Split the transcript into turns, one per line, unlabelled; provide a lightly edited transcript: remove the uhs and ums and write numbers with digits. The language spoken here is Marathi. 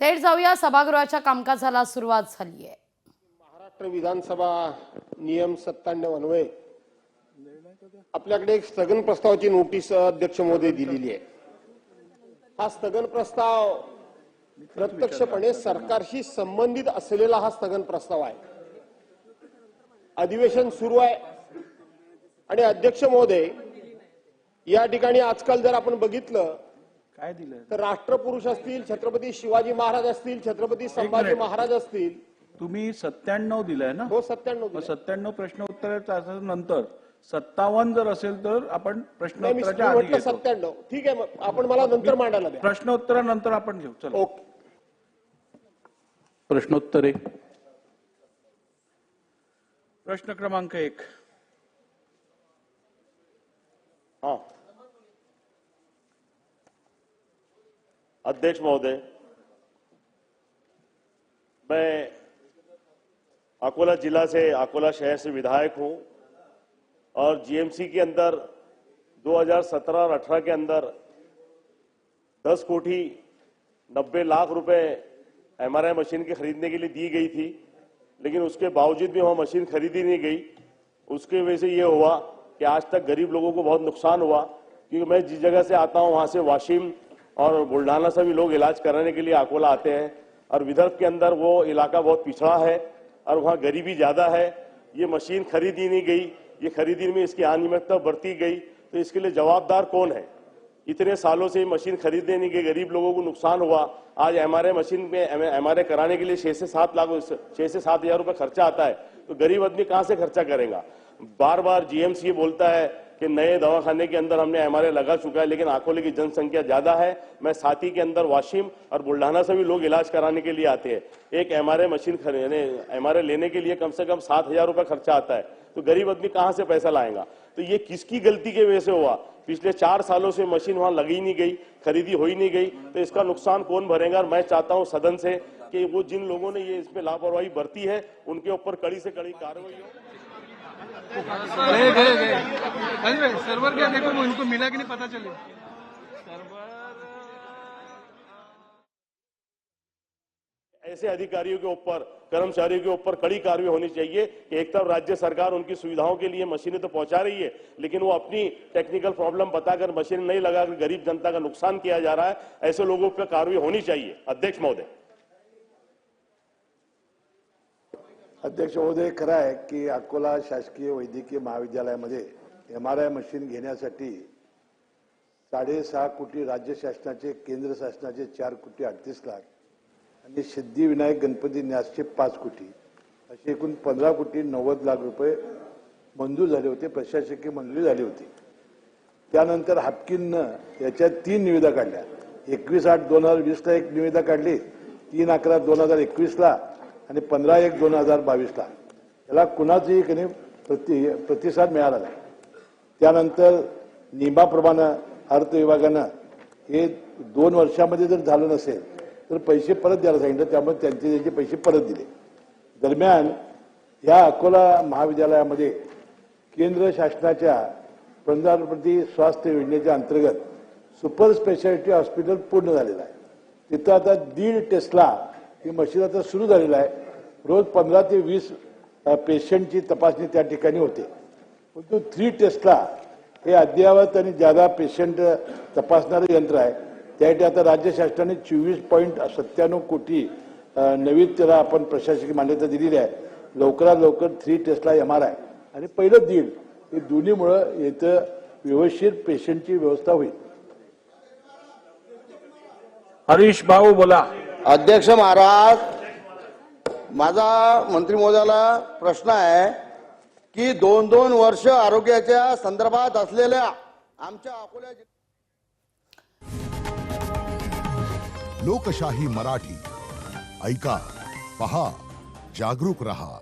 थेट जाऊया सभागृहाच्या कामकाजाला सुरुवात झाली आहे।
महाराष्ट्र विधानसभा नियम 97 अन्वये आपल्याकडे एक स्थगन प्रस्तावाची नोटीस अध्यक्ष महोदय दिलेली आहे। हा स्थगन प्रस्ताव प्रत्यक्षपणे सरकारशी संबंधित असलेला हा स्थगन प्रस्ताव आहे। अधिवेशन सुरू आहे आणि अध्यक्ष महोदय या ठिकाणी आजकाल जर आपण बघितलं
काय दिलं
तर राष्ट्रपुरुष असतील, छत्रपती शिवाजी महाराज असतील, छत्रपती संभाजी महाराज असतील।
तुम्ही 97 दिलाय ना?
हो 97 दिलंय।
97 प्रश्न उत्तर नंतर 57 जर असेल तर आपण प्रश्नोत्तराच्या आधी
म्हटलं
घेतो।
97 ठीक आहे, मग आपण मला नंतर मांडायला द्या।
प्रश्नोत्तरानंतर आपण घेऊ। चलो
ओके।
प्रश्नोत्तरे। प्रश्न क्रमांक 1।
हाँ अध्यक्ष महोदय, मैं अकोला जिला से, अकोला शहर से विधायक हूं और जीएमसी के अंदर 2017 और 18 के अंदर 10 कोटी 90 लाख रुपए एमआरआई मशीन के खरीदने के लिए दी गई थी, लेकिन उसके बावजूद भी वहां मशीन खरीदी नहीं गई। उसके वजह से ये हुआ कि आज तक गरीब लोगों को बहुत नुकसान हुआ, क्योंकि मैं जिस जगह से आता हूं वहां से वाशिम और बुल्ढाना से भी लोग इलाज कराने के लिए अकोला आते हैं और विदर्भ के अंदर वो इलाका बहुत पिछड़ा है और वहाँ गरीबी ज्यादा है। ये मशीन खरीदी नहीं गई, ये खरीदी में इसकी अनियमितता बरती गई, तो इसके लिए जवाबदार कौन है? इतने सालों से ये मशीन खरीदने नहीं गई, गरीब लोगों को नुकसान हुआ। आज एमआरआई मशीन में एमआरआई कराने के लिए 6 से 7 हजार रुपए खर्चा आता है, तो गरीब आदमी कहाँ से खर्चा करेगा? बार बार जीएमसी बोलता है कि नए दवाखाने के अंदर हमने एमआरआई लगा चुका है, लेकिन अकोले की जनसंख्या ज्यादा है। मैं साथी के अंदर वाशिम और बुल्ढाना से भी लोग इलाज कराने के लिए आते हैं। एक एमआरआई मशीन एमआरआई लेने के लिए कम से कम 7,000 रुपए खर्चा आता है, तो गरीब आदमी कहां से पैसा लाएगा? तो ये किसकी गलती के वजह से हुआ? पिछले 4 सालों से मशीन वहां लगी नहीं गई, खरीदी हो ही नहीं गई, तो इसका नुकसान कौन भरेगा? और मैं चाहता हूं सदन से कि वो जिन लोगों ने ये इसमें लापरवाही बरती है उनके ऊपर कड़ी से कड़ी कार्रवाई हो।
गए सर्वर क्या देखो, इनको मिला कि नहीं पता चले।
ऐसे अधिकारियों के ऊपर, कर्मचारियों के ऊपर कड़ी कार्रवाई होनी चाहिए कि एक तरफ राज्य सरकार उनकी सुविधाओं के लिए मशीनें तो पहुंचा रही है, लेकिन वो अपनी टेक्निकल प्रॉब्लम बताकर मशीन नहीं लगाकर गरीब जनता का नुकसान किया जा रहा है। ऐसे लोगों पर कार्रवाई होनी चाहिए। अध्यक्ष महोदय।
अध्यक्ष महोदय, खरं आहे की अकोला शासकीय वैद्यकीय महाविद्यालयामध्ये एमआरआई मशीन घेण्यासाठी 6.5 कोटी राज्य शासनाचे, केंद्र शासनाचे 4 कोटी 38 लाख आणि सिद्धिविनायक गणपती न्यासचे 5 कोटी असे एकूण 15 कोटी 90 लाख रुपये मंजूर झाले होते, प्रशासकीय मंजुरी झाली होती। त्यानंतर हापकिननं याच्या 3 निविदा काढल्या। 21/8/2020 ला एक निविदा काढली, 3/11/2021 ला आणि 15/1/2022 ला। याला कुणाचंही कधी प्रतिसाद मिळाला नाही। त्यानंतर नियमाप्रमाणे अर्थ विभागानं हे 2 वर्षामध्ये जर झालं नसेल तर पैसे परत द्यायला सांगितलं, त्यामुळे त्यांचे पैसे परत दिले। दरम्यान या अकोला महाविद्यालयामध्ये केंद्र शासनाच्या प्रधानमंत्री स्वास्थ्य योजनेच्या अंतर्गत सुपर स्पेशालिटी हॉस्पिटल पूर्ण झालेलं आहे। तिथं आता 1.5 टेस्ला ही मशीन आता सुरू झालेलं आहे। रोज 15 ते 20 पेशंटची तपासणी त्या ठिकाणी होते, परंतु 3 टेस्ला हे अद्ययावत आणि ज्यादा पेशंट तपासणारे यंत्र आहे। त्यासाठी आता राज्य शासनाने 24.97 कोटी नवीन त्याला आपण प्रशासकीय मान्यता दिलेली आहे। लवकरात लवकर 3 टेस्ला एमआरआय आणि पहिलं 1.5 हे दोन्हीमुळे इथं व्यवस्थित पेशंटची व्यवस्था होईल।
हरीश भाऊ बोला।
अध्यक्ष महाराज, माझा मंत्री महोदयाला प्रश्न आहे की 2-2 वर्ष आरोग्याच्या संदर्भात असलेल्या आमच्या अकोला
लोकशाही मराठी ऐका, पहा, जागरूक रहा।